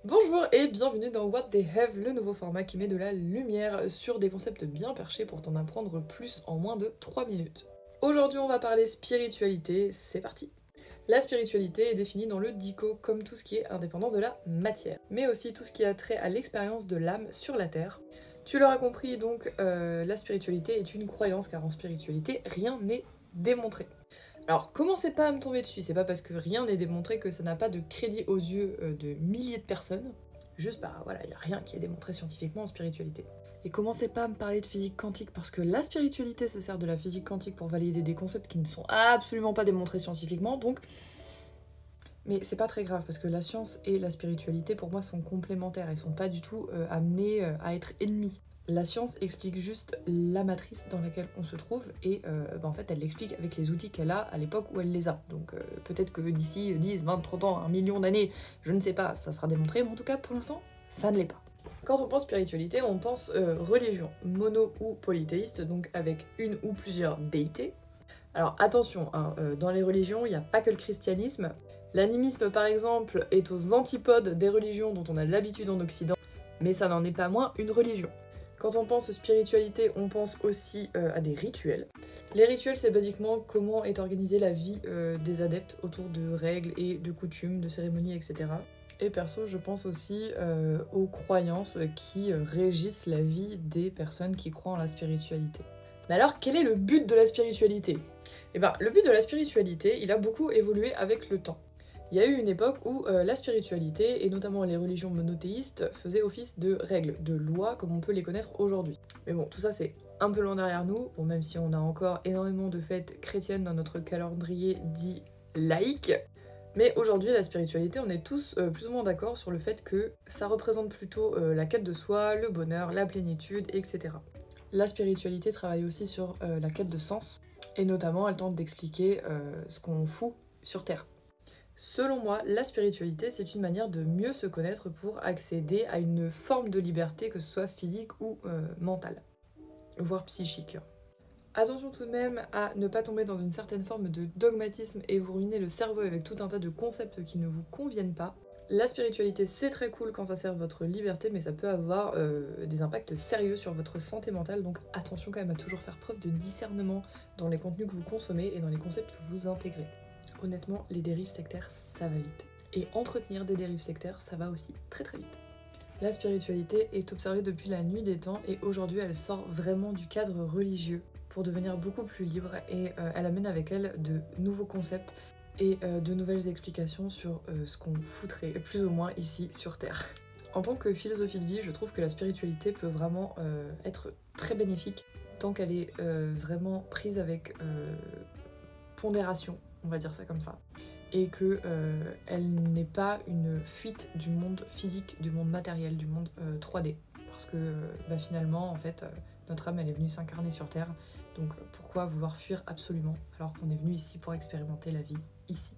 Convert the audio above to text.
Bonjour et bienvenue dans What They Have, le nouveau format qui met de la lumière sur des concepts bien perchés pour t'en apprendre plus en moins de 3 minutes. Aujourd'hui on va parler spiritualité, c'est parti. La spiritualité est définie dans le Dico comme tout ce qui est indépendant de la matière, mais aussi tout ce qui a trait à l'expérience de l'âme sur la terre. Tu l'auras compris donc, la spiritualité est une croyance car en spiritualité rien n'est démontré. Alors, commencez pas à me tomber dessus, c'est pas parce que rien n'est démontré que ça n'a pas de crédit aux yeux de milliers de personnes. Juste, bah voilà, il y a rien qui est démontré scientifiquement en spiritualité. Et commencez pas à me parler de physique quantique parce que la spiritualité se sert de la physique quantique pour valider des concepts qui ne sont absolument pas démontrés scientifiquement, donc... Mais c'est pas très grave parce que la science et la spiritualité pour moi sont complémentaires et sont pas du tout amenées à être ennemies. La science explique juste la matrice dans laquelle on se trouve et en fait elle l'explique avec les outils qu'elle a à l'époque où elle les a. Donc peut-être que d'ici 10, 20, 30 ans, 1 million d'années, je ne sais pas, ça sera démontré, mais en tout cas pour l'instant, ça ne l'est pas. Quand on pense spiritualité, on pense religion, mono ou polythéiste, donc avec une ou plusieurs déités. Alors attention, hein, dans les religions, il n'y a pas que le christianisme. L'animisme par exemple est aux antipodes des religions dont on a l'habitude en Occident, mais ça n'en est pas moins une religion. Quand on pense spiritualité, on pense aussi à des rituels. Les rituels, c'est basiquement comment est organisée la vie des adeptes autour de règles et de coutumes, de cérémonies, etc. Et perso, je pense aussi aux croyances qui régissent la vie des personnes qui croient en la spiritualité. Mais alors, quel est le but de la spiritualité ? Eh ben, le but de la spiritualité, il a beaucoup évolué avec le temps. Il y a eu une époque où la spiritualité, et notamment les religions monothéistes, faisaient office de règles, de lois, comme on peut les connaître aujourd'hui. Mais bon, tout ça c'est un peu loin derrière nous, bon, même si on a encore énormément de fêtes chrétiennes dans notre calendrier dit laïque. Mais aujourd'hui, la spiritualité, on est tous plus ou moins d'accord sur le fait que ça représente plutôt la quête de soi, le bonheur, la plénitude, etc. La spiritualité travaille aussi sur la quête de sens, et notamment elle tente d'expliquer ce qu'on fout sur Terre. Selon moi, la spiritualité, c'est une manière de mieux se connaître pour accéder à une forme de liberté, que ce soit physique ou mentale, voire psychique. Attention tout de même à ne pas tomber dans une certaine forme de dogmatisme et vous ruiner le cerveau avec tout un tas de concepts qui ne vous conviennent pas. La spiritualité, c'est très cool quand ça sert votre liberté, mais ça peut avoir des impacts sérieux sur votre santé mentale, donc attention quand même à toujours faire preuve de discernement dans les contenus que vous consommez et dans les concepts que vous intégrez. Honnêtement, les dérives sectaires, ça va vite. Et entretenir des dérives sectaires, ça va aussi très très vite. La spiritualité est observée depuis la nuit des temps et aujourd'hui elle sort vraiment du cadre religieux pour devenir beaucoup plus libre et elle amène avec elle de nouveaux concepts et de nouvelles explications sur ce qu'on foutrait plus ou moins ici sur Terre. En tant que philosophie de vie, je trouve que la spiritualité peut vraiment être très bénéfique tant qu'elle est vraiment prise avec pondération, on va dire ça comme ça, et que elle n'est pas une fuite du monde physique, du monde matériel, du monde 3D. Parce que finalement, en fait, notre âme, elle est venue s'incarner sur Terre, donc pourquoi vouloir fuir absolument alors qu'on est venu ici pour expérimenter la vie ici.